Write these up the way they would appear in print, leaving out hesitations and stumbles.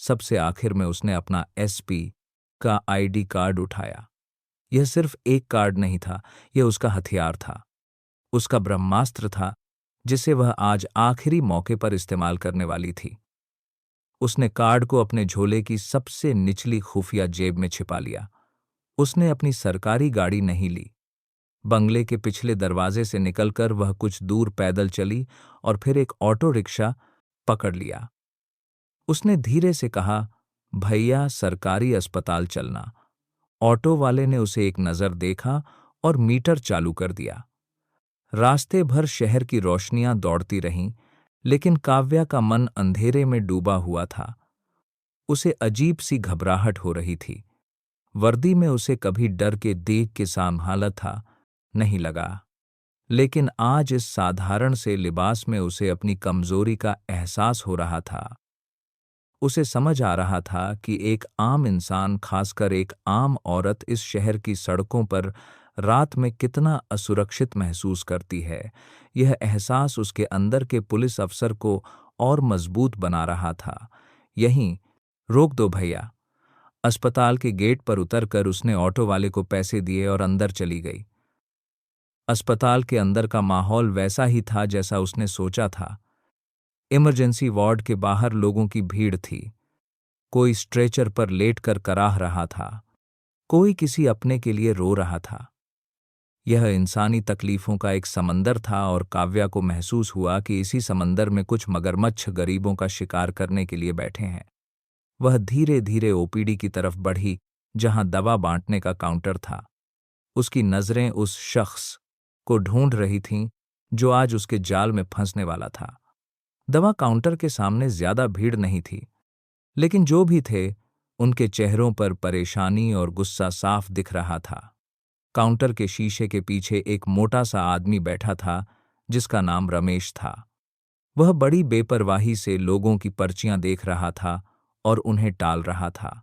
सबसे आखिर में उसने अपना एसपी का आईडी कार्ड उठाया। यह सिर्फ एक कार्ड नहीं था, यह उसका हथियार था, उसका ब्रह्मास्त्र था, जिसे वह आज आखिरी मौके पर इस्तेमाल करने वाली थी। उसने कार्ड को अपने झोले की सबसे निचली खुफिया जेब में छिपा लिया। उसने अपनी सरकारी गाड़ी नहीं ली। बंगले के पिछले दरवाजे से निकलकर वह कुछ दूर पैदल चली और फिर एक ऑटो रिक्शा पकड़ लिया। उसने धीरे से कहा, भैया, सरकारी अस्पताल चलना। ऑटो वाले ने उसे एक नज़र देखा और मीटर चालू कर दिया। रास्ते भर शहर की रोशनियां दौड़ती रहीं, लेकिन काव्या का मन अंधेरे में डूबा हुआ था। उसे अजीब सी घबराहट हो रही थी। वर्दी में उसे कभी डर के देख के संभाला था नहीं लगा, लेकिन आज इस साधारण से लिबास में उसे अपनी कमजोरी का एहसास हो रहा था। उसे समझ आ रहा था कि एक आम इंसान, खासकर एक आम औरत, इस शहर की सड़कों पर रात में कितना असुरक्षित महसूस करती है। यह एहसास उसके अंदर के पुलिस अफसर को और मजबूत बना रहा था। यहीं, रोक दो भैया। अस्पताल के गेट पर उतरकर उसने ऑटो वाले को पैसे दिए और अंदर चली गई। अस्पताल के अंदर का माहौल वैसा ही था जैसा उसने सोचा था। इमरजेंसी वार्ड के बाहर लोगों की भीड़ थी। कोई स्ट्रेचर पर लेटकर कराह रहा था, कोई किसी अपने के लिए रो रहा था। यह इंसानी तकलीफों का एक समंदर था और काव्या को महसूस हुआ कि इसी समंदर में कुछ मगरमच्छ गरीबों का शिकार करने के लिए बैठे हैं। वह धीरे धीरे ओपीडी की तरफ बढ़ी, जहां दवा बांटने का काउंटर था। उसकी नजरें उस शख्स को ढूंढ रही थीं जो आज उसके जाल में फंसने वाला था। दवा काउंटर के सामने ज्यादा भीड़ नहीं थी, लेकिन जो भी थे, उनके चेहरों पर परेशानी और गुस्सा साफ दिख रहा था। काउंटर के शीशे के पीछे एक मोटा सा आदमी बैठा था, जिसका नाम रमेश था। वह बड़ी बेपरवाही से लोगों की पर्चियां देख रहा था और उन्हें टाल रहा था।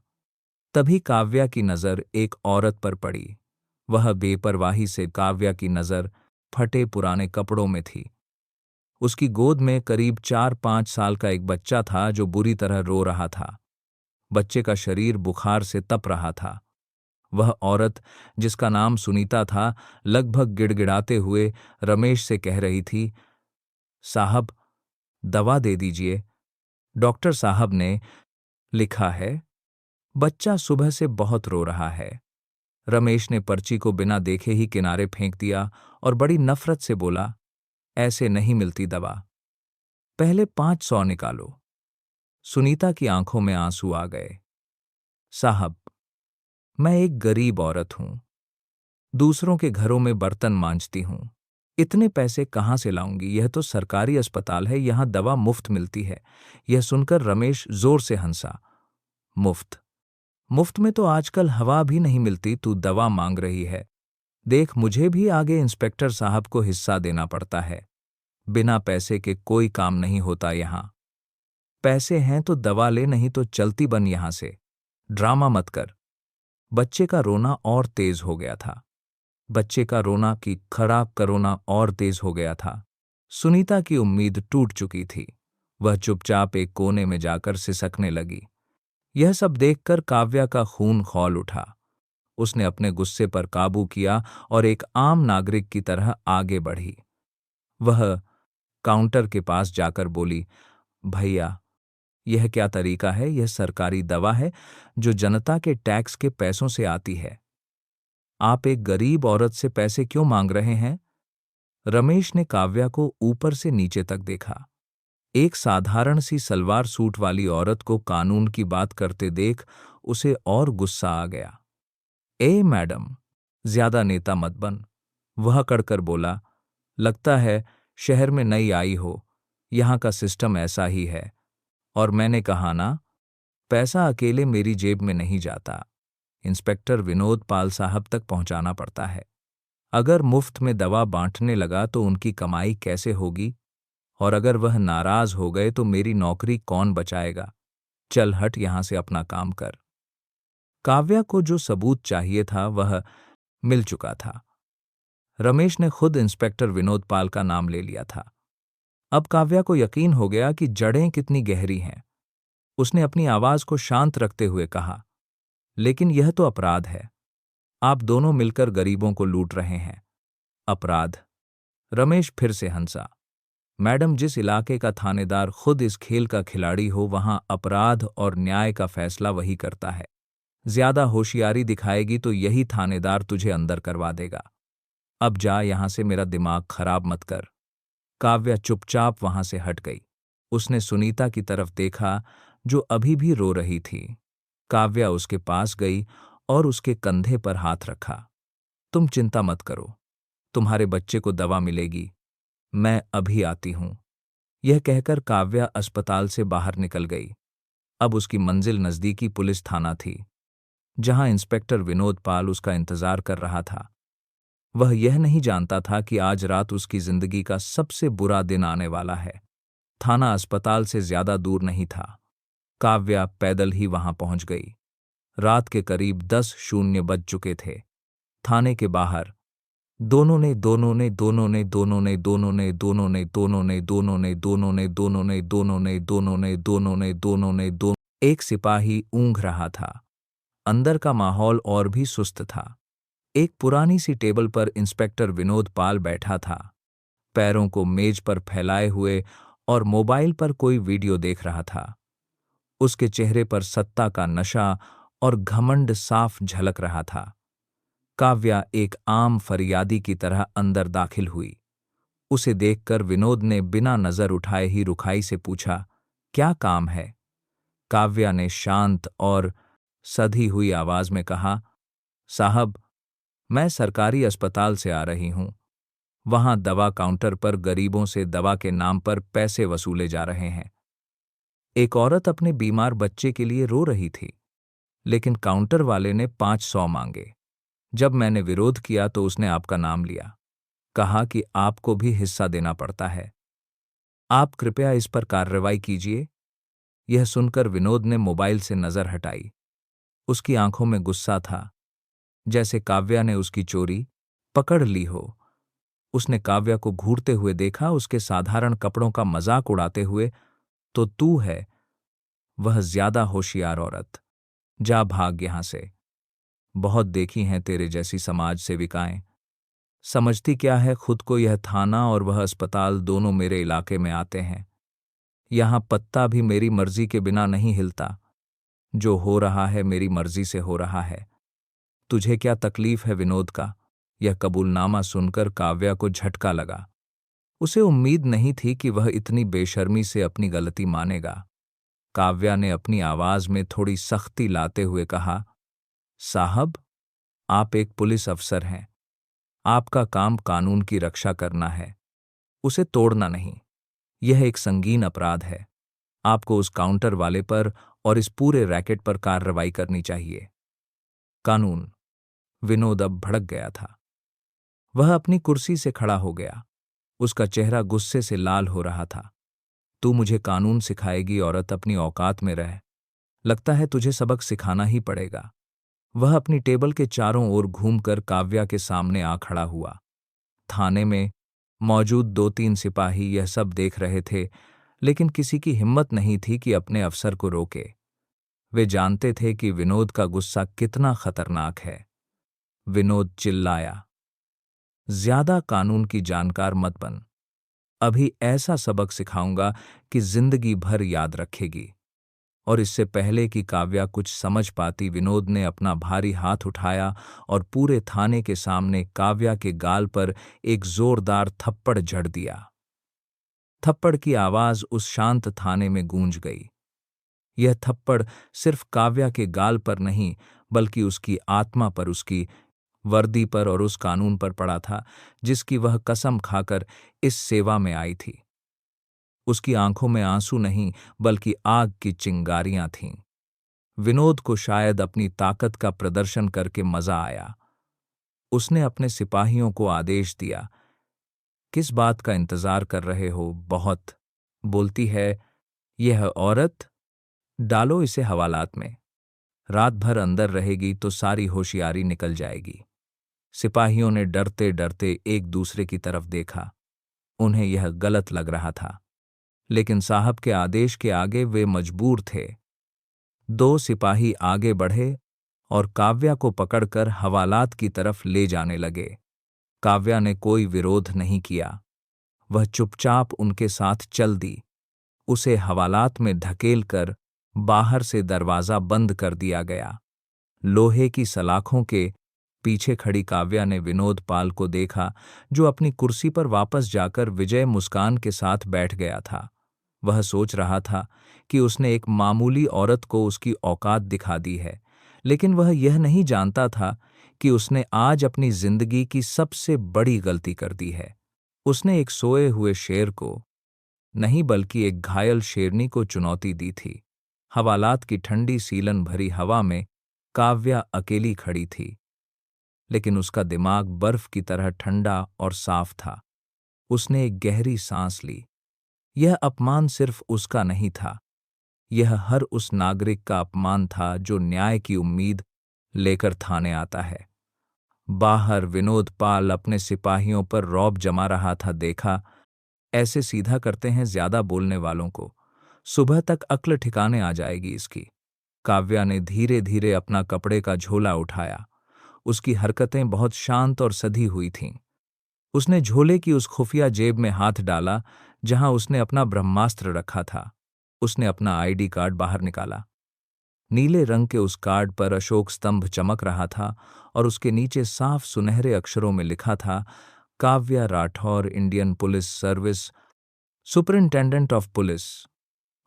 तभी काव्या की नज़र एक औरत पर पड़ी। वह बेपरवाही से काव्या की नज़र फटे पुराने कपड़ों में थी। उसकी गोद में करीब 4-5 साल का एक बच्चा था जो बुरी तरह रो रहा था। बच्चे का शरीर बुखार से तप रहा था। वह औरत, जिसका नाम सुनीता था, लगभग गिड़गिड़ाते हुए रमेश से कह रही थी, साहब, दवा दे दीजिए, डॉक्टर साहब ने लिखा है। बच्चा सुबह से बहुत रो रहा है। रमेश ने पर्ची को बिना देखे ही किनारे फेंक दिया और बड़ी नफरत से बोला, ऐसे नहीं मिलती दवा, पहले 500 निकालो। सुनीता की आंखों में आंसू आ गए। साहब, मैं एक गरीब औरत हूं, दूसरों के घरों में बर्तन मांजती हूं, इतने पैसे कहां से लाऊंगी? यह तो सरकारी अस्पताल है, यहां दवा मुफ्त मिलती है। यह सुनकर रमेश जोर से हंसा। मुफ्त? मुफ्त में तो आजकल हवा भी नहीं मिलती, तू दवा मांग रही है। देख, मुझे भी आगे इंस्पेक्टर साहब को हिस्सा देना पड़ता है। बिना पैसे के कोई काम नहीं होता यहां। पैसे हैं तो दवा ले, नहीं तो चलती बन यहां से। ड्रामा मत कर। बच्चे का रोना और तेज हो गया था। बच्चे का रोना की खराब करोना और तेज हो गया था। सुनीता की उम्मीद टूट चुकी थी। वह चुपचाप एक कोने में जाकर सिसकने लगी। यह सब देखकर काव्या का खून खौल उठा। उसने अपने गुस्से पर काबू किया और एक आम नागरिक की तरह आगे बढ़ी। वह काउंटर के पास जाकर बोली, भैया, यह क्या तरीका है? यह सरकारी दवा है जो जनता के टैक्स के पैसों से आती है। आप एक गरीब औरत से पैसे क्यों मांग रहे हैं? रमेश ने काव्या को ऊपर से नीचे तक देखा। एक साधारण सी सलवार सूट वाली औरत को कानून की बात करते देख उसे और गुस्सा आ गया। ए मैडम, ज्यादा नेता मत बन। वह कड़कर बोला, लगता है शहर में नई आई हो, यहां का सिस्टम ऐसा ही है। और मैंने कहा ना, पैसा अकेले मेरी जेब में नहीं जाता, इंस्पेक्टर विनोद पाल साहब तक पहुंचाना पड़ता है। अगर मुफ्त में दवा बांटने लगा तो उनकी कमाई कैसे होगी? और अगर वह नाराज हो गए तो मेरी नौकरी कौन बचाएगा? चल हट यहां से, अपना काम कर। काव्या को जो सबूत चाहिए था वह मिल चुका था। रमेश ने खुद इंस्पेक्टर विनोद पाल का नाम ले लिया था। अब काव्या को यकीन हो गया कि जड़ें कितनी गहरी हैं। उसने अपनी आवाज को शांत रखते हुए कहा, लेकिन यह तो अपराध है। आप दोनों मिलकर गरीबों को लूट रहे हैं। अपराध? रमेश फिर से हंसा। मैडम, जिस इलाके का थानेदार खुद इस खेल का खिलाड़ी हो, वहां अपराध और न्याय का फैसला वही करता है। ज्यादा होशियारी दिखाएगी तो यही थानेदार तुझे अंदर करवा देगा। अब जा यहां से, मेरा दिमाग खराब मत कर। काव्या चुपचाप वहां से हट गई। उसने सुनीता की तरफ देखा, जो अभी भी रो रही थी। काव्या उसके पास गई और उसके कंधे पर हाथ रखा। तुम चिंता मत करो, तुम्हारे बच्चे को दवा मिलेगी, मैं अभी आती हूं। यह कहकर काव्या अस्पताल से बाहर निकल गई। अब उसकी मंजिल नजदीकी पुलिस थाना थी, जहां इंस्पेक्टर विनोद पाल उसका इंतजार कर रहा था। वह यह नहीं जानता था कि आज रात उसकी जिंदगी का सबसे बुरा दिन आने वाला है। थाना अस्पताल से ज्यादा दूर नहीं था। काव्या पैदल ही वहां पहुंच गई। रात के करीब 10:00 बज चुके थे। थाने के बाहर दोनों ने दोनों ने दोनों ने दोनों ने दोनों ने दोनों ने दोनों ने दोनों ने दोनों ने दोनों ने दोनों ने दोनों ने दोनों ने दोनों ने दो एक सिपाही ऊँघ रहा था। अंदर का माहौल और भी सुस्त था। एक पुरानी सी टेबल पर इंस्पेक्टर विनोद पाल बैठा था, पैरों को मेज पर फैलाए हुए, और मोबाइल पर कोई वीडियो देख रहा था। उसके चेहरे पर सत्ता का नशा और घमंड साफ झलक रहा था। काव्या एक आम फरियादी की तरह अंदर दाखिल हुई। उसे देखकर विनोद ने बिना नजर उठाए ही रुखाई से पूछा, क्या काम है? काव्या ने शांत और सधी हुई आवाज में कहा, साहब, मैं सरकारी अस्पताल से आ रही हूं। वहां दवा काउंटर पर गरीबों से दवा के नाम पर पैसे वसूले जा रहे हैं। एक औरत अपने बीमार बच्चे के लिए रो रही थी, लेकिन काउंटर वाले ने 500 मांगे। जब मैंने विरोध किया तो उसने आपका नाम लिया, कहा कि आपको भी हिस्सा देना पड़ता है। आप कृपया इस पर कार्रवाई कीजिए। यह सुनकर विनोद ने मोबाइल से नजर हटाई। उसकी आंखों में गुस्सा था, जैसे काव्या ने उसकी चोरी पकड़ ली हो। उसने काव्या को घूरते हुए देखा, उसके साधारण कपड़ों का मजाक उड़ाते हुए। तो तू है वह ज्यादा होशियार औरत, जा भाग यहां से। बहुत देखी हैं तेरे जैसी समाज सेविकाएं। समझती क्या है खुद को? यह थाना और वह अस्पताल दोनों मेरे इलाके में आते हैं। यहां पत्ता भी मेरी मर्जी के बिना नहीं हिलता। जो हो रहा है मेरी मर्जी से हो रहा है। तुझे क्या तकलीफ है विनोद का? यह कबूलनामा सुनकर काव्या को झटका लगा। उसे उम्मीद नहीं थी कि वह इतनी बेशर्मी से अपनी गलती मानेगा। काव्या ने अपनी आवाज में थोड़ी सख्ती लाते हुए कहा, साहब, आप एक पुलिस अफसर हैं। आपका काम कानून की रक्षा करना है, उसे तोड़ना नहीं। यह एक संगीन अपराध है। आपको उस काउंटर वाले पर और इस पूरे रैकेट पर कार्रवाई करनी चाहिए। कानून? विनोद अब भड़क गया था। वह अपनी कुर्सी से खड़ा हो गया। उसका चेहरा गुस्से से लाल हो रहा था। तू मुझे कानून सिखाएगी? औरत, अपनी औकात में रह। लगता है तुझे सबक सिखाना ही पड़ेगा। वह अपनी टेबल के चारों ओर घूमकर काव्या के सामने आ खड़ा हुआ। थाने में मौजूद 2-3 सिपाही यह सब देख रहे थे, लेकिन किसी की हिम्मत नहीं थी कि अपने अफसर को रोके। वे जानते थे कि विनोद का गुस्सा कितना खतरनाक है। विनोद चिल्लाया, ज्यादा कानून की जानकार मत बन। अभी ऐसा सबक सिखाऊंगा कि जिंदगी भर याद रखेगी। और इससे पहले कि काव्या कुछ समझ पाती, विनोद ने अपना भारी हाथ उठाया और पूरे थाने के सामने काव्या के गाल पर एक जोरदार थप्पड़ जड़ दिया। थप्पड़ की आवाज उस शांत थाने में गूंज गई। यह थप्पड़ सिर्फ काव्या के गाल पर नहीं, बल्कि उसकी आत्मा पर, उसकी वर्दी पर और उस कानून पर पड़ा था जिसकी वह कसम खाकर इस सेवा में आई थी। उसकी आंखों में आंसू नहीं, बल्कि आग की चिंगारियां थीं। विनोद को शायद अपनी ताकत का प्रदर्शन करके मजा आया। उसने अपने सिपाहियों को आदेश दिया, किस बात का इंतजार कर रहे हो? बहुत बोलती है यह औरत, डालो इसे हवालात में। रात भर अंदर रहेगी तो सारी होशियारी निकल जाएगी। सिपाहियों ने डरते डरते एक दूसरे की तरफ देखा। उन्हें यह गलत लग रहा था, लेकिन साहब के आदेश के आगे वे मजबूर थे। दो सिपाही आगे बढ़े और काव्या को पकड़कर हवालात की तरफ ले जाने लगे। काव्या ने कोई विरोध नहीं किया, वह चुपचाप उनके साथ चल दी। उसे हवालात में ढकेलकर बाहर से दरवाजा बंद कर दिया गया। लोहे की सलाखों के पीछे खड़ी काव्या ने विनोद पाल को देखा, जो अपनी कुर्सी पर वापस जाकर विजय मुस्कान के साथ बैठ गया था। वह सोच रहा था कि उसने एक मामूली औरत को उसकी औकात दिखा दी है, लेकिन वह यह नहीं जानता था कि उसने आज अपनी जिंदगी की सबसे बड़ी गलती कर दी है। उसने एक सोए हुए शेर को नहीं बल्कि एक घायल शेरनी को चुनौती दी थी। हवालात की ठंडी सीलन भरी हवा में काव्या अकेली खड़ी थी, लेकिन उसका दिमाग बर्फ की तरह ठंडा और साफ था। उसने एक गहरी सांस ली। यह अपमान सिर्फ उसका नहीं था, यह हर उस नागरिक का अपमान था जो न्याय की उम्मीद लेकर थाने आता है। बाहर विनोद पाल अपने सिपाहियों पर रौब जमा रहा था। देखा, ऐसे सीधा करते हैं ज्यादा बोलने वालों को, सुबह तक अक्ल ठिकाने आ जाएगी इसकी। काव्या ने धीरे धीरे अपना कपड़े का झोला उठाया। उसकी हरकतें बहुत शांत और सधी हुई थीं। उसने झोले की उस खुफिया जेब में हाथ डाला जहां उसने अपना ब्रह्मास्त्र रखा था। उसने अपना आईडी कार्ड बाहर निकाला। नीले रंग के उस कार्ड पर अशोक स्तंभ चमक रहा था और उसके नीचे साफ सुनहरे अक्षरों में लिखा था, Kavya Rathore, Indian police service, superintendent of police.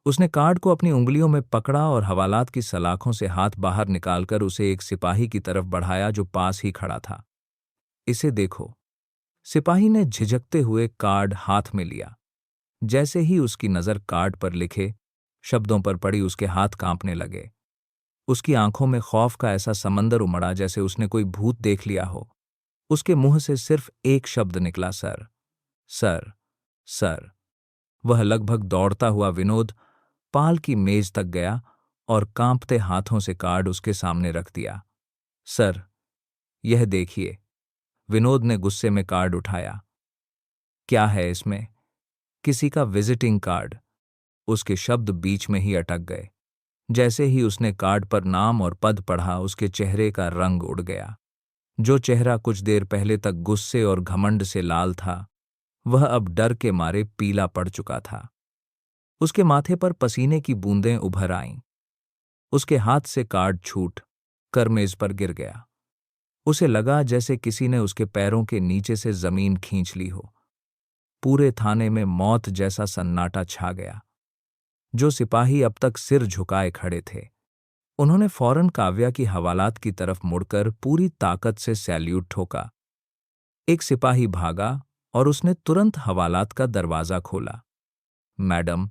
उसने कार्ड को अपनी उंगलियों में पकड़ा और हवालात की सलाखों से हाथ बाहर निकालकर उसे एक सिपाही की तरफ बढ़ाया जो पास ही खड़ा था। इसे देखो। सिपाही ने झिझकते हुए कार्ड हाथ में लिया। जैसे ही उसकी नजर कार्ड पर लिखे शब्दों पर पड़ी, उसके हाथ कांपने लगे। उसकी आंखों में खौफ का ऐसा समंदर उमड़ा जैसे उसने कोई भूत देख लिया हो। उसके मुंह से सिर्फ एक शब्द निकला, सर, सर, सर। वह लगभग दौड़ता हुआ विनोद पाल की मेज तक गया और कांपते हाथों से कार्ड उसके सामने रख दिया। सर, यह देखिए। विनोद ने गुस्से में कार्ड उठाया। क्या है इसमें? किसी का विजिटिंग कार्ड। उसके शब्द बीच में ही अटक गए। जैसे ही उसने कार्ड पर नाम और पद पढ़ा, उसके चेहरे का रंग उड़ गया। जो चेहरा कुछ देर पहले तक गुस्से और घमंड से लाल था, वह अब डर के मारे पीला पड़ चुका था। उसके माथे पर पसीने की बूंदें उभर आईं। उसके हाथ से कार्ड छूट कर मेज पर गिर गया। उसे लगा जैसे किसी ने उसके पैरों के नीचे से जमीन खींच ली हो। पूरे थाने में मौत जैसा सन्नाटा छा गया। जो सिपाही अब तक सिर झुकाए खड़े थे, उन्होंने फौरन काव्या की हवालात की तरफ मुड़कर पूरी ताकत से सैल्यूट ठोका। एक सिपाही भागा और उसने तुरंत हवालात का दरवाजा खोला। मैडम,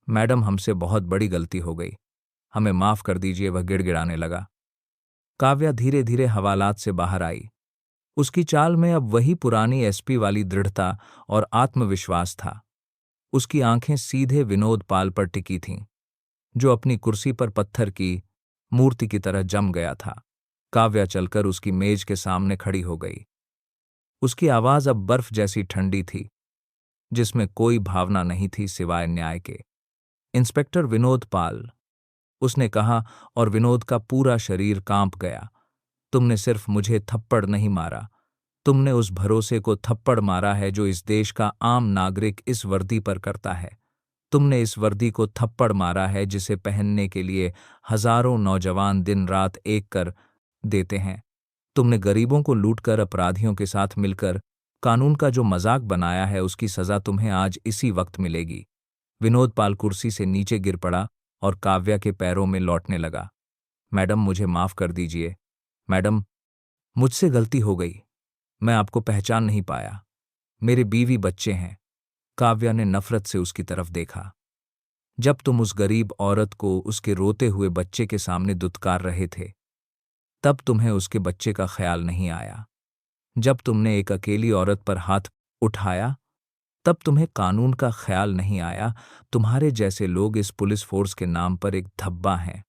मैडम, हमसे बहुत बड़ी गलती हो गई, हमें माफ कर दीजिए, वह गिड़गिड़ाने लगा। काव्या धीरे धीरे हवालात से बाहर आई। उसकी चाल में अब वही पुरानी एसपी वाली दृढ़ता और आत्मविश्वास था। उसकी आंखें सीधे विनोद पाल पर टिकी थीं, जो अपनी कुर्सी पर पत्थर की मूर्ति की तरह जम गया था। काव्या चलकर उसकी मेज के सामने खड़ी हो गई। उसकी आवाज अब बर्फ जैसी ठंडी थी, जिसमें कोई भावना नहीं थी सिवाय न्याय के। इंस्पेक्टर विनोद पाल, उसने कहा, और विनोद का पूरा शरीर कांप गया। तुमने सिर्फ मुझे थप्पड़ नहीं मारा, तुमने उस भरोसे को थप्पड़ मारा है जो इस देश का आम नागरिक इस वर्दी पर करता है। तुमने इस वर्दी को थप्पड़ मारा है जिसे पहनने के लिए हजारों नौजवान दिन रात एक कर देते हैं। तुमने गरीबों को लूटकर अपराधियों के साथ मिलकर कानून का जो मजाक बनाया है, उसकी सजा तुम्हें आज इसी वक्त मिलेगी। विनोद पाल कुर्सी से नीचे गिर पड़ा और काव्या के पैरों में लौटने लगा। मैडम, मुझे माफ कर दीजिए। मैडम, मुझसे गलती हो गई, मैं आपको पहचान नहीं पाया। मेरे बीवी बच्चे हैं। काव्या ने नफरत से उसकी तरफ देखा। जब तुम उस गरीब औरत को उसके रोते हुए बच्चे के सामने दुत्कार रहे थे, तब तुम्हें उसके बच्चे का ख्याल नहीं आया। जब तुमने एक अकेली औरत पर हाथ उठाया, तब तुम्हें कानून का ख्याल नहीं आया। तुम्हारे जैसे लोग इस पुलिस फोर्स के नाम पर एक धब्बा हैं।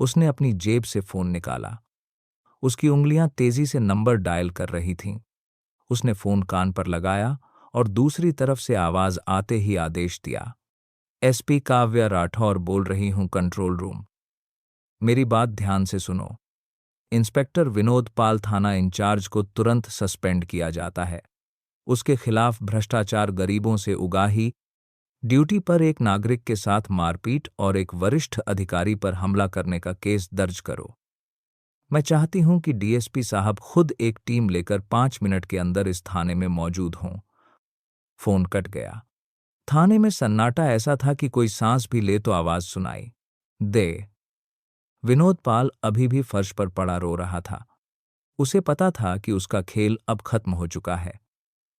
उसने अपनी जेब से फोन निकाला। उसकी उंगलियां तेजी से नंबर डायल कर रही थीं। उसने फोन कान पर लगाया और दूसरी तरफ से आवाज आते ही आदेश दिया, एसपी काव्या राठौर बोल रही हूं, कंट्रोल रूम। मेरी बात ध्यान से सुनो। इंस्पेक्टर विनोद पाल थाना इंचार्ज को तुरंत सस्पेंड किया जाता है। उसके खिलाफ भ्रष्टाचार, गरीबों से उगाही, ड्यूटी पर एक नागरिक के साथ मारपीट और एक वरिष्ठ अधिकारी पर हमला करने का केस दर्ज करो। मैं चाहती हूं कि डीएसपी साहब खुद एक टीम लेकर 5 मिनट के अंदर इस थाने में मौजूद हों। फोन कट गया। थाने में सन्नाटा ऐसा था कि कोई सांस भी ले तो आवाज सुनाई दे। विनोद पाल अभी भी फर्श पर पड़ा रो रहा था। उसे पता था कि उसका खेल अब खत्म हो चुका है।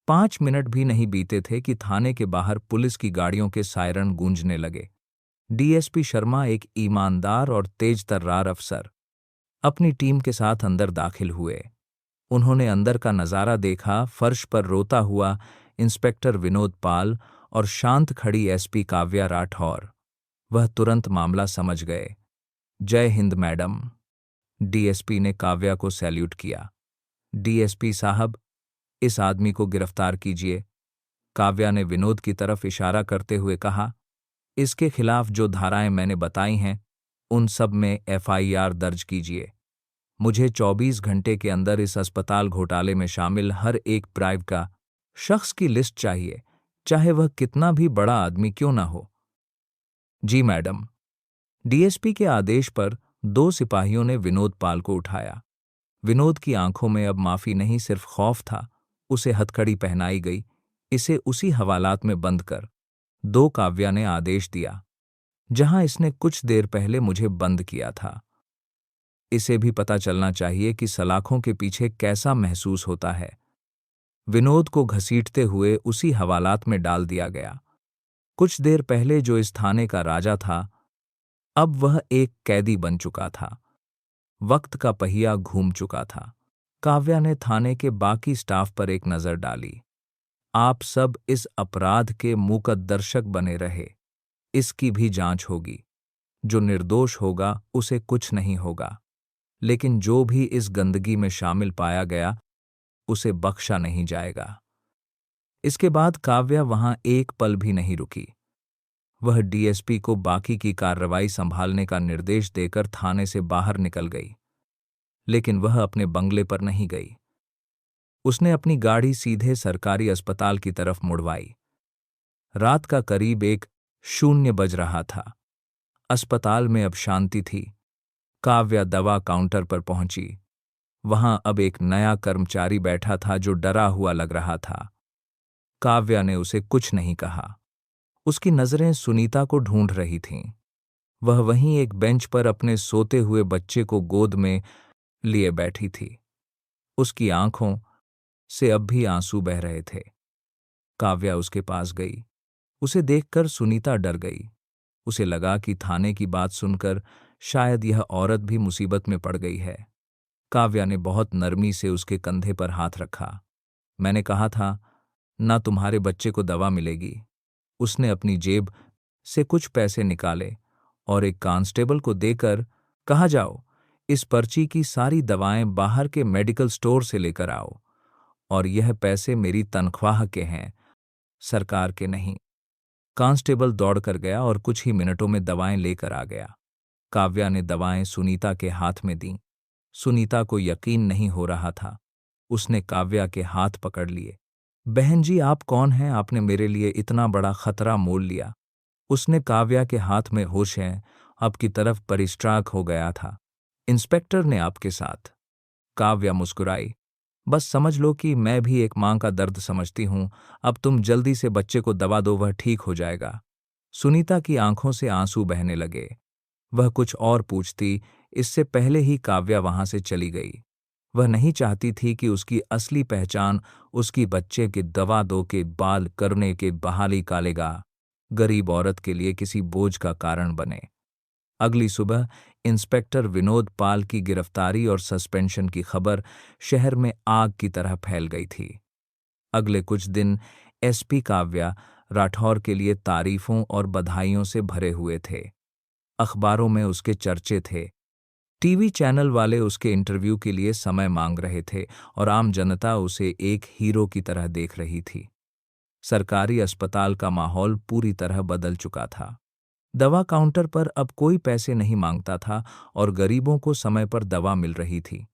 5 मिनट भी नहीं बीते थे कि थाने के बाहर पुलिस की गाड़ियों के सायरन गूंजने लगे। डीएसपी शर्मा, एक ईमानदार और तेज तर्रार अफसर, अपनी टीम के साथ अंदर दाखिल हुए। उन्होंने अंदर का नजारा देखा। फर्श पर रोता हुआ इंस्पेक्टर विनोद पाल और शांत खड़ी एसपी काव्या राठौर। वह तुरंत मामला समझ गए। जय हिंद मैडम। डीएसपी ने काव्या को सैल्यूट किया। डीएसपी साहब, इस आदमी को गिरफ्तार कीजिए। काव्या ने विनोद की तरफ इशारा करते हुए कहा, इसके खिलाफ जो धाराएं मैंने बताई हैं उन सब में एफआईआर दर्ज कीजिए। मुझे 24 घंटे के अंदर इस अस्पताल घोटाले में शामिल हर एक प्राइव का शख्स की लिस्ट चाहिए, चाहे वह कितना भी बड़ा आदमी क्यों ना हो। जी मैडम। डीएसपी के आदेश पर 2 सिपाहियों ने विनोद पाल को उठाया। विनोद की आंखों में अब माफी नहीं, सिर्फ खौफ था। उसे हथकड़ी पहनाई गई। इसे उसी हवालात में बंद कर दो, काव्या ने आदेश दिया, जहां इसने कुछ देर पहले मुझे बंद किया था। इसे भी पता चलना चाहिए कि सलाखों के पीछे कैसा महसूस होता है। विनोद को घसीटते हुए उसी हवालात में डाल दिया गया। कुछ देर पहले जो इस थाने का राजा था, अब वह एक कैदी बन चुका था। वक्त का पहिया घूम चुका था। काव्या ने थाने के बाकी स्टाफ पर एक नजर डाली। आप सब इस अपराध के मूकदर्शक बने रहे। इसकी भी जांच होगी। जो निर्दोष होगा उसे कुछ नहीं होगा, लेकिन जो भी इस गंदगी में शामिल पाया गया उसे बख्शा नहीं जाएगा। इसके बाद काव्या वहां एक पल भी नहीं रुकी। वह डीएसपी को बाकी की कार्रवाई संभालने का निर्देश देकर थाने से बाहर निकल गई। लेकिन वह अपने बंगले पर नहीं गई। उसने अपनी गाड़ी सीधे सरकारी अस्पताल की तरफ मुड़वाई। रात का करीब 1:00 बज रहा था। अस्पताल में अब शांति थी। काव्या दवा काउंटर पर पहुंची। वहां अब एक नया कर्मचारी बैठा था जो डरा हुआ लग रहा था। काव्या ने उसे कुछ नहीं कहा। उसकी नजरें सुनीता को ढूंढ रही थीं। वह वहीं एक बेंच पर अपने सोते हुए बच्चे को गोद में लिए बैठी थी। उसकी आंखों से अब भी आंसू बह रहे थे। काव्या उसके पास गई। उसे देखकर सुनीता डर गई। उसे लगा कि थाने की बात सुनकर शायद यह औरत भी मुसीबत में पड़ गई है। काव्या ने बहुत नरमी से उसके कंधे पर हाथ रखा। मैंने कहा था ना तुम्हारे बच्चे को दवा मिलेगी। उसने अपनी जेब से कुछ पैसे निकाले और एक कांस्टेबल को देकर कहा, जाओ इस पर्ची की सारी दवाएं बाहर के मेडिकल स्टोर से लेकर आओ, और यह पैसे मेरी तनख्वाह के हैं, सरकार के नहीं। कांस्टेबल दौड़कर गया और कुछ ही मिनटों में दवाएं लेकर आ गया। काव्या ने दवाएं सुनीता के हाथ में दीं। सुनीता को यकीन नहीं हो रहा था। उसने काव्या के हाथ पकड़ लिए। बहन जी, आप कौन हैं? आपने मेरे लिए इतना बड़ा खतरा मोल लिया। उसने काव्या के हाथ में होश है अब की तरफ परिस्ट्राक हो गया था। इंस्पेक्टर ने आपके साथ। काव्या मुस्कुराई। बस समझ लो कि मैं भी एक मां का दर्द समझती हूं। अब तुम जल्दी से बच्चे को दवा दो, वह ठीक हो जाएगा। सुनीता की आंखों से आंसू बहने लगे। वह कुछ और पूछती, इससे पहले ही काव्या वहां से चली गई। वह नहीं चाहती थी कि उसकी असली पहचान उसकी बच्चे के दवा दो के बाल करने के बहाली कालेगा गरीब औरत के लिए किसी बोझ का कारण बने। अगली सुबह इंस्पेक्टर विनोद पाल की गिरफ्तारी और सस्पेंशन की खबर शहर में आग की तरह फैल गई थी। अगले कुछ दिन एसपी काव्या राठौर के लिए तारीफों और बधाइयों से भरे हुए थे। अखबारों में उसके चर्चे थे। टीवी चैनल वाले उसके इंटरव्यू के लिए समय मांग रहे थे और आम जनता उसे एक हीरो की तरह देख रही थी। सरकारी अस्पताल का माहौल पूरी तरह बदल चुका था। दवा काउंटर पर अब कोई पैसे नहीं मांगता था और गरीबों को समय पर दवा मिल रही थी।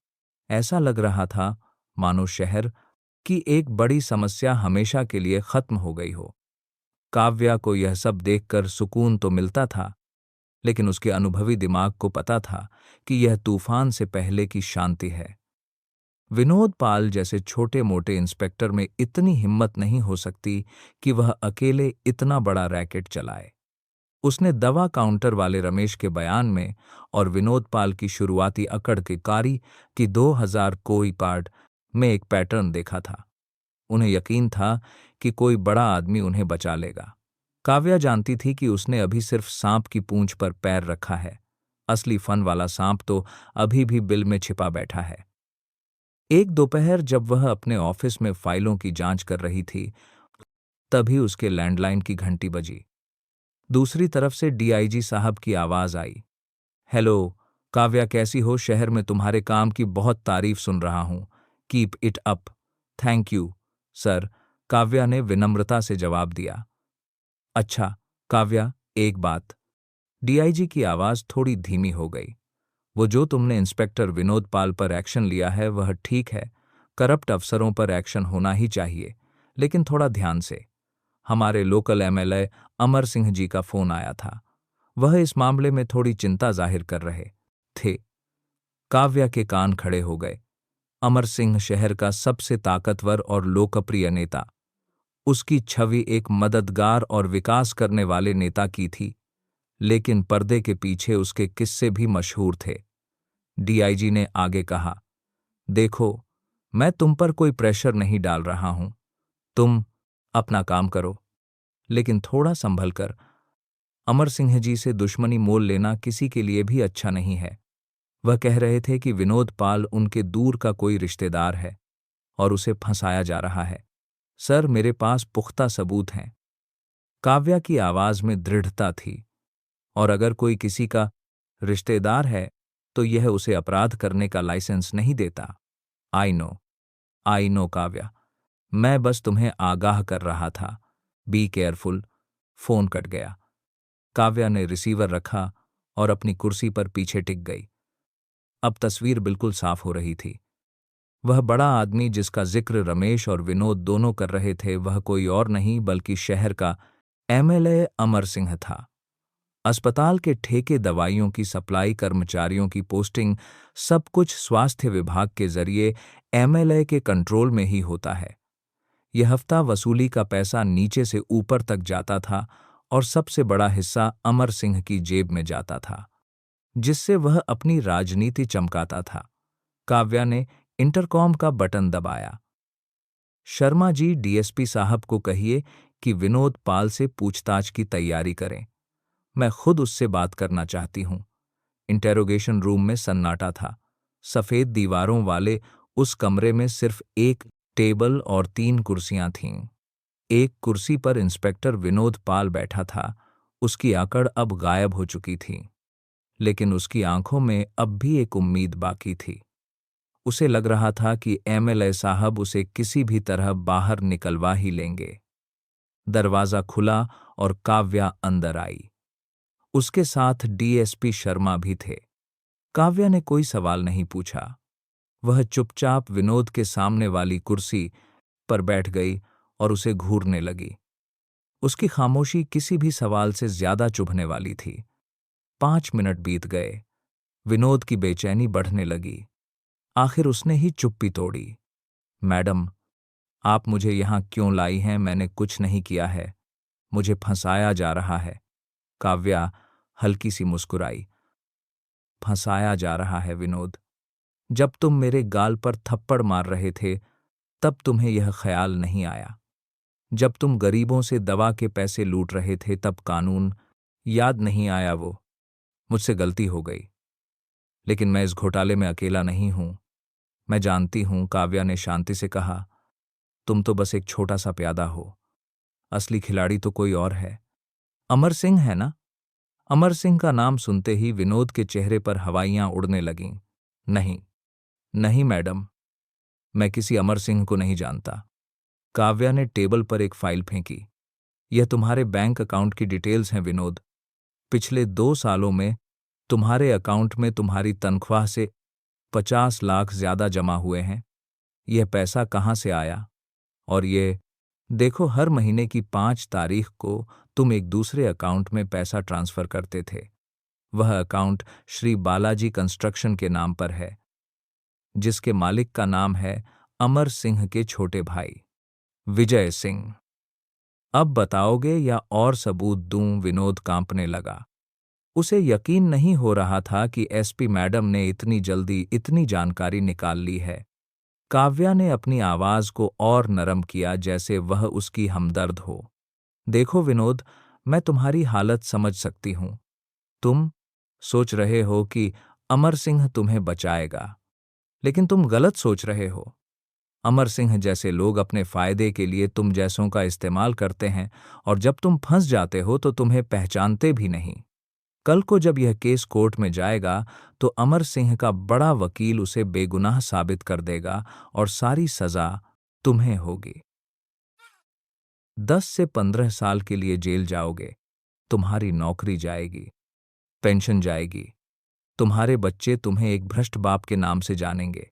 ऐसा लग रहा था मानो शहर की एक बड़ी समस्या हमेशा के लिए खत्म हो गई हो। काव्या को यह सब देखकर सुकून तो मिलता था, लेकिन उसके अनुभवी दिमाग को पता था कि यह तूफान से पहले की शांति है। विनोद पाल जैसे छोटे मोटे इंस्पेक्टर में इतनी हिम्मत नहीं हो सकती कि वह अकेले इतना बड़ा रैकेट चलाए। उसने दवा काउंटर वाले रमेश के बयान में और विनोद पाल की शुरुआती अकड़ के कारी की 2000 कोई पार्ट में एक पैटर्न देखा था। उन्हें यकीन था कि कोई बड़ा आदमी उन्हें बचा लेगा। काव्या जानती थी कि उसने अभी सिर्फ सांप की पूंछ पर पैर रखा है। असली फन वाला सांप तो अभी भी बिल में छिपा बैठा है। एक दोपहर जब वह अपने ऑफिस में फाइलों की जांच कर रही थी, तभी उसके लैंडलाइन की घंटी बजी। दूसरी तरफ से डीआईजी साहब की आवाज आई। हेलो काव्या, कैसी हो? शहर में तुम्हारे काम की बहुत तारीफ सुन रहा हूं। Keep it up. Thank you sir, Kavya ने विनम्रता से जवाब दिया। अच्छा काव्या, एक बात। डीआईजी की आवाज थोड़ी धीमी हो गई। वो जो तुमने इंस्पेक्टर विनोद पाल पर एक्शन लिया है वह ठीक है। करप्ट अफसरों पर एक्शन होना ही चाहिए, लेकिन थोड़ा ध्यान से। हमारे लोकल एमएलए अमर सिंह जी का फोन आया था। वह इस मामले में थोड़ी चिंता जाहिर कर रहे थे। काव्या के कान खड़े हो गए। अमर सिंह शहर का सबसे ताकतवर और लोकप्रिय नेता। उसकी छवि एक मददगार और विकास करने वाले नेता की थी, लेकिन पर्दे के पीछे उसके किस्से भी मशहूर थे। डीआईजी ने आगे कहा, देखो, मैं तुम पर कोई प्रेशर नहीं डाल रहा हूं। तुम अपना काम करो, लेकिन थोड़ा संभल कर। अमर सिंह जी से दुश्मनी मोल लेना किसी के लिए भी अच्छा नहीं है। वह कह रहे थे कि विनोद पाल उनके दूर का कोई रिश्तेदार है और उसे फंसाया जा रहा है। सर, मेरे पास पुख्ता सबूत हैं। काव्या की आवाज में दृढ़ता थी। और अगर कोई किसी का रिश्तेदार है तो यह उसे अपराध करने का लाइसेंस नहीं देता। आई नो काव्या, मैं बस तुम्हें आगाह कर रहा था। Be careful. फोन कट गया। काव्या ने रिसीवर रखा और अपनी कुर्सी पर पीछे टिक गई। अब तस्वीर बिल्कुल साफ हो रही थी। वह बड़ा आदमी जिसका जिक्र रमेश और विनोद दोनों कर रहे थे, वह कोई और नहीं बल्कि शहर का एमएलए अमर सिंह था। अस्पताल के ठेके, दवाइयों की सप्लाई, कर्मचारियों की पोस्टिंग, सब कुछ स्वास्थ्य विभाग के जरिए एमएलए के कंट्रोल में ही होता है। यह हफ्ता वसूली का पैसा नीचे से ऊपर तक जाता था और सबसे बड़ा हिस्सा अमर सिंह की जेब में जाता था, जिससे वह अपनी राजनीति चमकाता था। काव्या ने इंटरकॉम का बटन दबाया। शर्मा जी, डीएसपी साहब को कहिए कि विनोद पाल से पूछताछ की तैयारी करें। मैं खुद उससे बात करना चाहती हूं। इंटेरोगेशन रूम में सन्नाटा था। सफेद दीवारों वाले उस कमरे में सिर्फ एक टेबल और 3 कुर्सियां थीं। एक कुर्सी पर इंस्पेक्टर विनोद पाल बैठा था। उसकी अकड़ अब गायब हो चुकी थी, लेकिन उसकी आंखों में अब भी एक उम्मीद बाकी थी। उसे लग रहा था कि एमएलए साहब उसे किसी भी तरह बाहर निकलवा ही लेंगे। दरवाजा खुला और काव्या अंदर आई। उसके साथ डीएसपी शर्मा भी थे। काव्या ने कोई सवाल नहीं पूछा। वह चुपचाप विनोद के सामने वाली कुर्सी पर बैठ गई और उसे घूरने लगी। उसकी खामोशी किसी भी सवाल से ज्यादा चुभने वाली थी। 5 मिनट बीत गए। विनोद की बेचैनी बढ़ने लगी। आखिर उसने ही चुप्पी तोड़ी। मैडम, आप मुझे यहां क्यों लाई हैं? मैंने कुछ नहीं किया है। मुझे फंसाया जा रहा है। काव्या हल्की सी मुस्कुराई। फंसाया जा रहा है विनोद? जब तुम मेरे गाल पर थप्पड़ मार रहे थे तब तुम्हें यह ख्याल नहीं आया। जब तुम गरीबों से दवा के पैसे लूट रहे थे तब कानून याद नहीं आया। वो मुझसे गलती हो गई, लेकिन मैं इस घोटाले में अकेला नहीं हूं। मैं जानती हूं, काव्या ने शांति से कहा। तुम तो बस एक छोटा सा प्यादा हो। असली खिलाड़ी तो कोई और है। अमर सिंह है ना? अमर सिंह का नाम सुनते ही विनोद के चेहरे पर हवाइयां उड़ने लगीं। नहीं, नहीं मैडम, मैं किसी अमर सिंह को नहीं जानता। काव्या ने टेबल पर एक फाइल फेंकी। यह तुम्हारे बैंक अकाउंट की डिटेल्स हैं विनोद। पिछले 2 सालों में तुम्हारे अकाउंट में तुम्हारी तनख्वाह से 50 लाख ज्यादा जमा हुए हैं। यह पैसा कहाँ से आया? और ये देखो, हर महीने की 5 तारीख को तुम एक दूसरे अकाउंट में पैसा ट्रांसफर करते थे। वह अकाउंट श्री बालाजी कंस्ट्रक्शन के नाम पर है, जिसके मालिक का नाम है अमर सिंह के छोटे भाई विजय सिंह। अब बताओगे या और सबूत दूं? विनोद कांपने लगा। उसे यकीन नहीं हो रहा था कि एसपी मैडम ने इतनी जल्दी इतनी जानकारी निकाल ली है। काव्या ने अपनी आवाज को और नरम किया, जैसे वह उसकी हमदर्द हो। देखो विनोद, मैं तुम्हारी हालत समझ सकती हूं। तुम सोच रहे हो कि अमर सिंह तुम्हें बचाएगा, लेकिन तुम गलत सोच रहे हो। अमर सिंह जैसे लोग अपने फायदे के लिए तुम जैसों का इस्तेमाल करते हैं, और जब तुम फंस जाते हो तो तुम्हें पहचानते भी नहीं। कल को जब यह केस कोर्ट में जाएगा तो अमर सिंह का बड़ा वकील उसे बेगुनाह साबित कर देगा और सारी सजा तुम्हें होगी। 10 से 15 साल के लिए जेल जाओगे, तुम्हारी नौकरी जाएगी, पेंशन जाएगी, तुम्हारे बच्चे तुम्हें एक भ्रष्ट बाप के नाम से जानेंगे।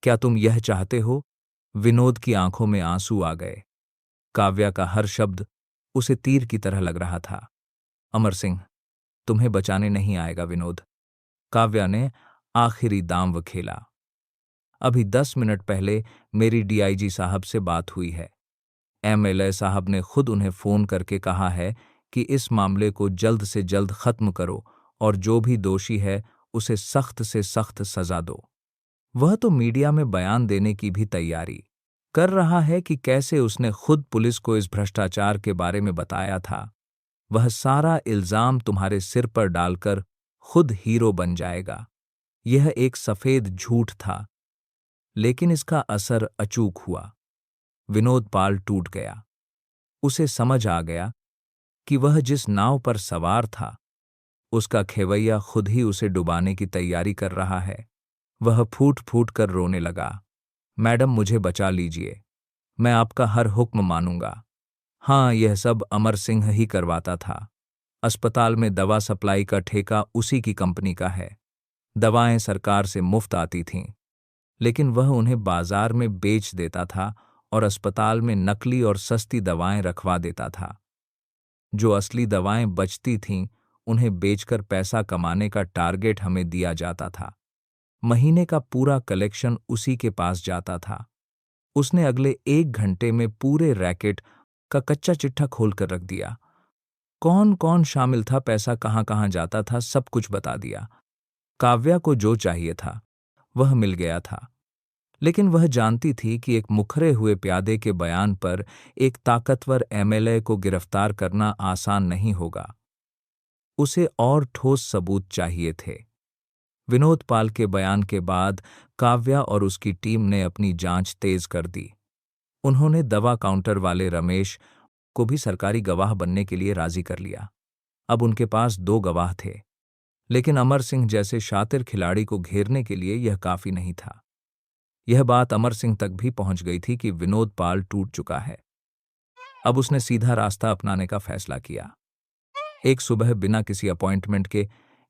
क्या तुम यह चाहते हो? विनोद की आंखों में आंसू आ गए। काव्या का हर शब्द उसे तीर की तरह लग रहा था। अमर सिंह तुम्हें बचाने नहीं आएगा विनोद। काव्या ने आखिरी दांव खेला। अभी 10 मिनट पहले मेरी डीआईजी साहब से बात हुई है। एमएलए साहब ने खुद उन्हें फोन करके कहा है कि इस मामले को जल्द से जल्द खत्म करो और जो भी दोषी है उसे सख्त से सख्त सजा दो। वह तो मीडिया में बयान देने की भी तैयारी कर रहा है कि कैसे उसने खुद पुलिस को इस भ्रष्टाचार के बारे में बताया था। वह सारा इल्जाम तुम्हारे सिर पर डालकर खुद हीरो बन जाएगा। यह एक सफेद झूठ था, लेकिन इसका असर अचूक हुआ। विनोद पाल टूट गया। उसे समझ आ गया कि वह जिस नाव पर सवार था, उसका खेवैया खुद ही उसे डुबाने की तैयारी कर रहा है। वह फूट फूट कर रोने लगा। मैडम, मुझे बचा लीजिए, मैं आपका हर हुक्म मानूंगा। हाँ, यह सब अमर सिंह ही करवाता था। अस्पताल में दवा सप्लाई का ठेका उसी की कंपनी का है। दवाएं सरकार से मुफ्त आती थीं, लेकिन वह उन्हें बाजार में बेच देता था और अस्पताल में नकली और सस्ती दवाएं रखवा देता था। जो असली दवाएं बचती थीं, उन्हें बेचकर पैसा कमाने का टारगेट हमें दिया जाता था। महीने का पूरा कलेक्शन उसी के पास जाता था। उसने अगले 1 घंटे में पूरे रैकेट का कच्चा चिट्ठा खोलकर रख दिया। कौन कौन शामिल था, पैसा कहाँ कहाँ जाता था, सब कुछ बता दिया। काव्या को जो चाहिए था वह मिल गया था, लेकिन वह जानती थी कि एक मुखरे हुए प्यादे के बयान पर एक ताकतवर एमएलए को गिरफ्तार करना आसान नहीं होगा। उसे और ठोस सबूत चाहिए थे। विनोद पाल के बयान के बाद काव्या और उसकी टीम ने अपनी जांच तेज कर दी। उन्होंने दवा काउंटर वाले रमेश को भी सरकारी गवाह बनने के लिए राजी कर लिया। अब उनके पास 2 गवाह थे, लेकिन अमर सिंह जैसे शातिर खिलाड़ी को घेरने के लिए यह काफी नहीं था। यह बात अमर सिंह तक भी पहुंच गई थी कि विनोद पाल टूट चुका है। अब उसने सीधा रास्ता अपनाने का फैसला किया। एक सुबह बिना किसी अपॉइंटमेंट के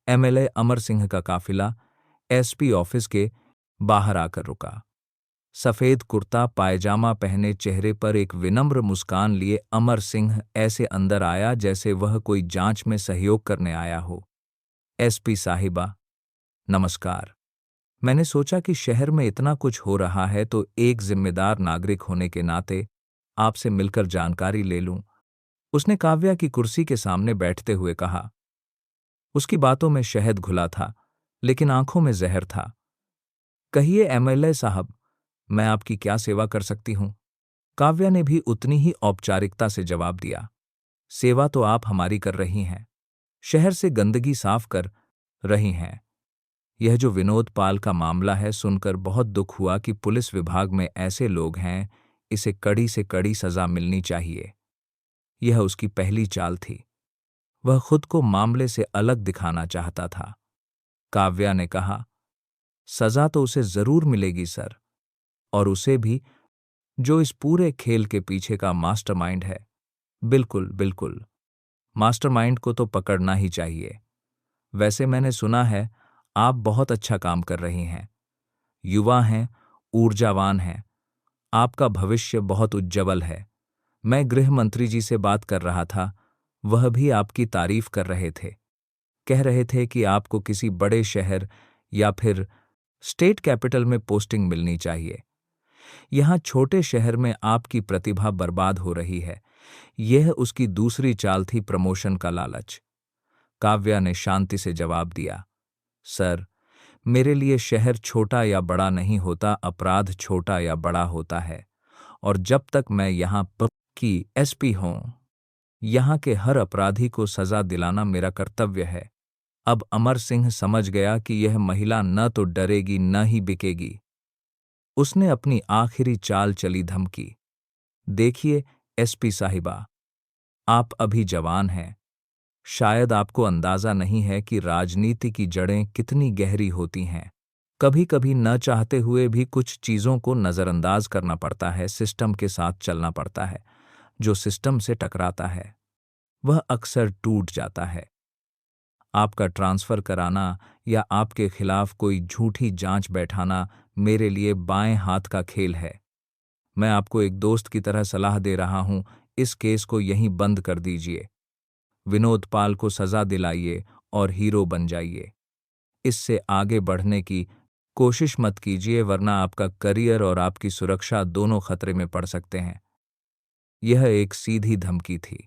एमएलए अमर सिंह का काफिला एसपी ऑफिस के बाहर आकर रुका। सफेद कुर्ता पायजामा पहने, चेहरे पर एक विनम्र मुस्कान लिए अमर सिंह ऐसे अंदर आया जैसे वह कोई जांच में सहयोग करने आया हो। एसपी साहिबा, नमस्कार। मैंने सोचा कि शहर में इतना कुछ हो रहा है तो एक जिम्मेदार नागरिक होने के नाते आपसे मिलकर जानकारी ले लूं, उसने काव्या की कुर्सी के सामने बैठते हुए कहा। उसकी बातों में शहद घुला था, लेकिन आंखों में जहर था। कहिए एमएलए साहब, मैं आपकी क्या सेवा कर सकती हूं? काव्या ने भी उतनी ही औपचारिकता से जवाब दिया। सेवा तो आप हमारी कर रही हैं, शहर से गंदगी साफ कर रही हैं। यह जो विनोद पाल का मामला है, सुनकर बहुत दुख हुआ कि पुलिस विभाग में ऐसे लोग हैं। इसे कड़ी से कड़ी सजा मिलनी चाहिए। यह उसकी पहली चाल थी। वह खुद को मामले से अलग दिखाना चाहता था। काव्या ने कहा, सजा तो उसे जरूर मिलेगी सर, और उसे भी जो इस पूरे खेल के पीछे का मास्टरमाइंड है। बिल्कुल बिल्कुल, मास्टरमाइंड को तो पकड़ना ही चाहिए। वैसे मैंने सुना है आप बहुत अच्छा काम कर रही हैं, युवा हैं, ऊर्जावान हैं, आपका भविष्य बहुत उज्ज्वल है। मैं गृह मंत्री जी से बात कर रहा था, वह भी आपकी तारीफ कर रहे थे। कह रहे थे कि आपको किसी बड़े शहर या फिर स्टेट कैपिटल में पोस्टिंग मिलनी चाहिए। यहाँ छोटे शहर में आपकी प्रतिभा बर्बाद हो रही है। यह उसकी दूसरी चाल थी, प्रमोशन का लालच। काव्या ने शांति से जवाब दिया, सर, मेरे लिए शहर छोटा या बड़ा नहीं होता, अपराध छोटा या बड़ा होता है। और जब तक मैं यहाँ की एसपी हूं, यहाँ के हर अपराधी को सजा दिलाना मेरा कर्तव्य है। अब अमर सिंह समझ गया कि यह महिला न तो डरेगी न ही बिकेगी। उसने अपनी आखिरी चाल चली, धमकी। देखिए एसपी साहिबा, आप अभी जवान हैं। शायद आपको अंदाजा नहीं है कि राजनीति की जड़ें कितनी गहरी होती हैं। कभी कभी न चाहते हुए भी कुछ चीज़ों को नज़रअंदाज करना पड़ता है, सिस्टम के साथ चलना पड़ता है। जो सिस्टम से टकराता है वह अक्सर टूट जाता है। आपका ट्रांसफ़र कराना या आपके खिलाफ कोई झूठी जांच बैठाना मेरे लिए बाएं हाथ का खेल है। मैं आपको एक दोस्त की तरह सलाह दे रहा हूं, इस केस को यहीं बंद कर दीजिए। विनोद पाल को सजा दिलाइए और हीरो बन जाइए। इससे आगे बढ़ने की कोशिश मत कीजिए, वरना आपका करियर और आपकी सुरक्षा दोनों खतरे में पड़ सकते हैं। यह एक सीधी धमकी थी।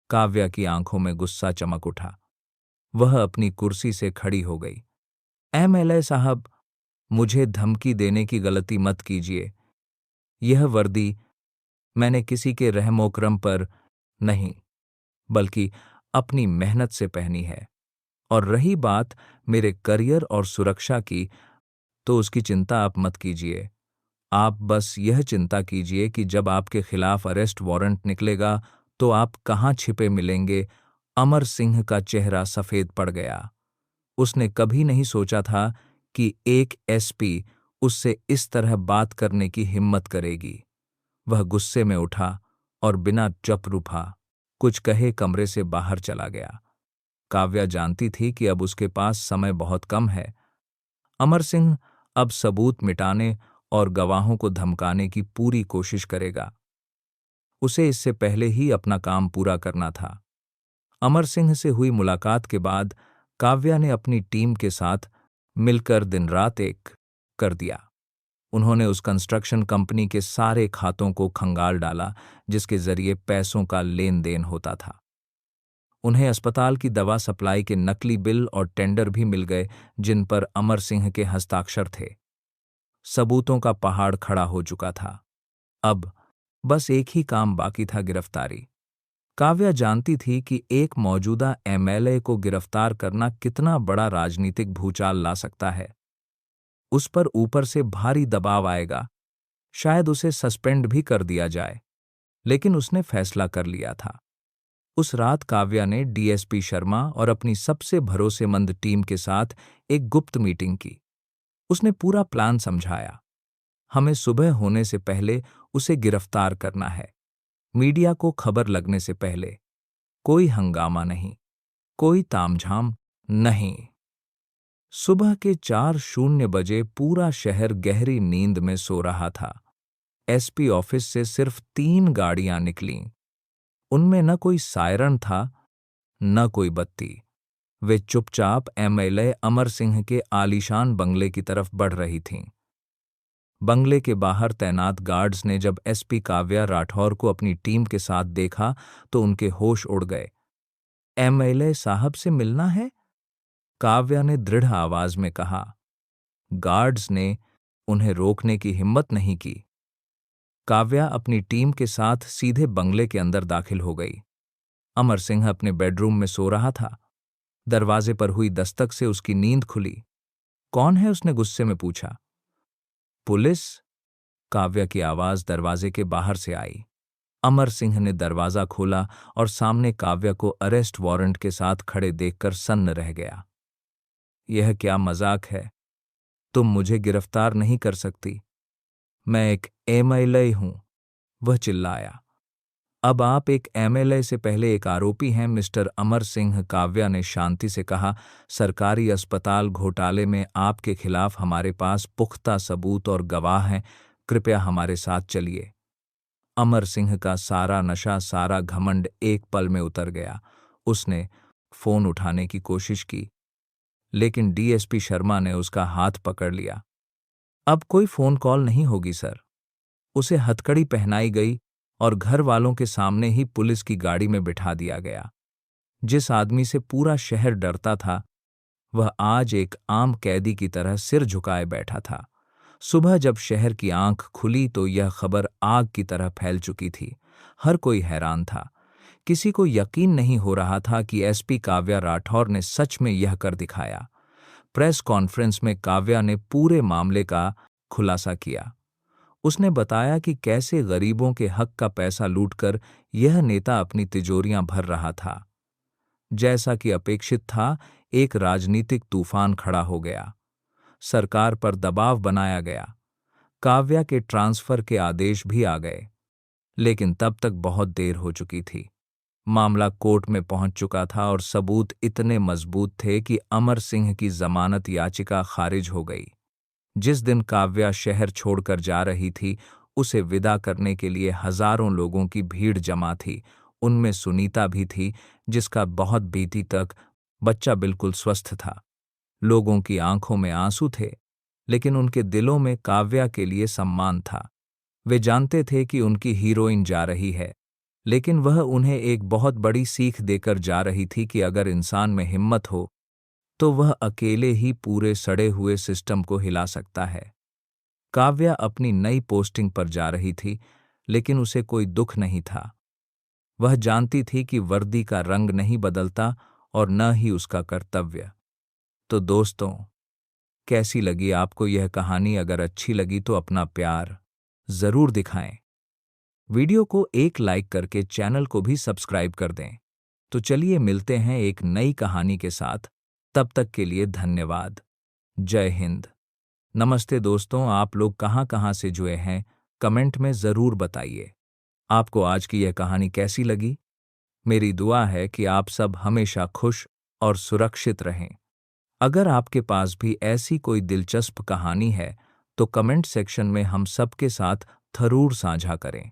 काव्या की आंखों में गुस्सा चमक उठा। वह अपनी कुर्सी से खड़ी हो गई। एमएलए साहब, मुझे धमकी देने की गलती मत कीजिए। यह वर्दी मैंने किसी के रहमोकरम पर नहीं, बल्कि अपनी मेहनत से पहनी है। और रही बात मेरे करियर और सुरक्षा की, तो उसकी चिंता आप मत कीजिए। आप बस यह चिंता कीजिए कि जब आपके खिलाफ अरेस्ट वारंट निकलेगा तो आप कहाँ छिपे मिलेंगे। अमर सिंह का चेहरा सफेद पड़ गया। उसने कभी नहीं सोचा था कि एक एसपी उससे इस तरह बात करने की हिम्मत करेगी। वह गुस्से में उठा और बिना चुप रुका कुछ कहे कमरे से बाहर चला गया। काव्या जानती थी कि अब उसके पास समय बहुत कम है। अमर सिंह अब सबूत मिटाने और गवाहों को धमकाने की पूरी कोशिश करेगा। उसे इससे पहले ही अपना काम पूरा करना था। अमर सिंह से हुई मुलाकात के बाद काव्या ने अपनी टीम के साथ मिलकर दिन रात एक कर दिया। उन्होंने उस कंस्ट्रक्शन कंपनी के सारे खातों को खंगाल डाला जिसके जरिए पैसों का लेन देन होता था। उन्हें अस्पताल की दवा सप्लाई के नकली बिल और टेंडर भी मिल गए जिन पर अमर सिंह के हस्ताक्षर थे। सबूतों का पहाड़ खड़ा हो चुका था। अब बस एक ही काम बाकी था, गिरफ्तारी। काव्या जानती थी कि एक मौजूदा एमएलए को गिरफ्तार करना कितना बड़ा राजनीतिक भूचाल ला सकता है। उस पर ऊपर से भारी दबाव आएगा, शायद उसे सस्पेंड भी कर दिया जाए। लेकिन उसने फैसला कर लिया था। उस रात काव्या ने डीएसपी शर्मा और अपनी सबसे भरोसेमंद टीम के साथ एक गुप्त मीटिंग की। उसने पूरा प्लान समझाया। हमें सुबह होने से पहले उसे गिरफ्तार करना है। मीडिया को खबर लगने से पहले। कोई हंगामा नहीं, कोई तामझाम नहीं। सुबह के 4:00 पूरा शहर गहरी नींद में सो रहा था। एसपी ऑफिस से सिर्फ 3 गाड़ियां निकलीं। उनमें न कोई सायरन था, न कोई बत्ती। वे चुपचाप एमएलए अमर सिंह के आलीशान बंगले की तरफ बढ़ रही थीं। बंगले के बाहर तैनात गार्ड्स ने जब एसपी काव्या राठौर को अपनी टीम के साथ देखा तो उनके होश उड़ गए। एमएलए साहब से मिलना है? काव्या ने दृढ़ आवाज में कहा। गार्ड्स ने उन्हें रोकने की हिम्मत नहीं की। काव्या अपनी टीम के साथ सीधे बंगले के अंदर दाखिल हो गई। अमर सिंह अपने बेडरूम में सो रहा था। दरवाजे पर हुई दस्तक से उसकी नींद खुली। कौन है? उसने गुस्से में पूछा। पुलिस? काव्या की आवाज दरवाजे के बाहर से आई। अमर सिंह ने दरवाजा खोला और सामने काव्या को अरेस्ट वारंट के साथ खड़े देखकर सन्न रह गया। यह क्या मजाक है? तुम मुझे गिरफ्तार नहीं कर सकती। मैं एक एमएलए हूं, वह चिल्लाया। अब आप एक एमएलए से पहले एक आरोपी हैं, मिस्टर अमर सिंह, काव्या ने शांति से कहा। सरकारी अस्पताल घोटाले में आपके खिलाफ हमारे पास पुख्ता सबूत और गवाह हैं, कृपया हमारे साथ चलिए। अमर सिंह का सारा नशा, सारा घमंड एक पल में उतर गया। उसने फोन उठाने की कोशिश की, लेकिन डीएसपी शर्मा ने उसका हाथ पकड़ लिया। अब कोई फोन कॉल नहीं होगी सर। उसे हथकड़ी पहनाई गई और घर वालों के सामने ही पुलिस की गाड़ी में बिठा दिया गया। जिस आदमी से पूरा शहर डरता था, वह आज एक आम कैदी की तरह सिर झुकाए बैठा था। सुबह जब शहर की आंख खुली तो यह खबर आग की तरह फैल चुकी थी। हर कोई हैरान था। किसी को यकीन नहीं हो रहा था कि एसपी काव्या राठौर ने सच में यह कर दिखाया। प्रेस कॉन्फ्रेंस में काव्या ने पूरे मामले का खुलासा किया। उसने बताया कि कैसे गरीबों के हक का पैसा लूटकर यह नेता अपनी तिजोरियां भर रहा था। जैसा कि अपेक्षित था, एक राजनीतिक तूफान खड़ा हो गया। सरकार पर दबाव बनाया गया। काव्या के ट्रांसफर के आदेश भी आ गए, लेकिन तब तक बहुत देर हो चुकी थी। मामला कोर्ट में पहुंच चुका था और सबूत इतने मजबूत थे कि अमर सिंह की जमानत याचिका खारिज हो गई। जिस दिन काव्या शहर छोड़कर जा रही थी, उसे विदा करने के लिए हजारों लोगों की भीड़ जमा थी। उनमें सुनीता भी थी, जिसका बहुत बीती तक बच्चा बिल्कुल स्वस्थ था। लोगों की आंखों में आंसू थे, लेकिन उनके दिलों में काव्या के लिए सम्मान था। वे जानते थे कि उनकी हीरोइन जा रही है, लेकिन वह उन्हें एक बहुत बड़ी सीख देकर जा रही थी कि अगर इंसान में हिम्मत हो तो वह अकेले ही पूरे सड़े हुए सिस्टम को हिला सकता है। काव्या अपनी नई पोस्टिंग पर जा रही थी, लेकिन उसे कोई दुख नहीं था। वह जानती थी कि वर्दी का रंग नहीं बदलता और न ही उसका कर्तव्य। तो दोस्तों, कैसी लगी आपको यह कहानी? अगर अच्छी लगी तो अपना प्यार जरूर दिखाएं। वीडियो को एक लाइक करके चैनल को भी सब्सक्राइब कर दें। तो चलिए मिलते हैं एक नई कहानी के साथ। तब तक के लिए धन्यवाद। जय हिंद। नमस्ते दोस्तों, आप लोग कहाँ से जुड़े हैं, कमेंट में ज़रूर बताइए। आपको आज की यह कहानी कैसी लगी? मेरी दुआ है कि आप सब हमेशा खुश और सुरक्षित रहें। अगर आपके पास भी ऐसी कोई दिलचस्प कहानी है, तो कमेंट सेक्शन में हम सबके साथ ज़रूर साझा करें।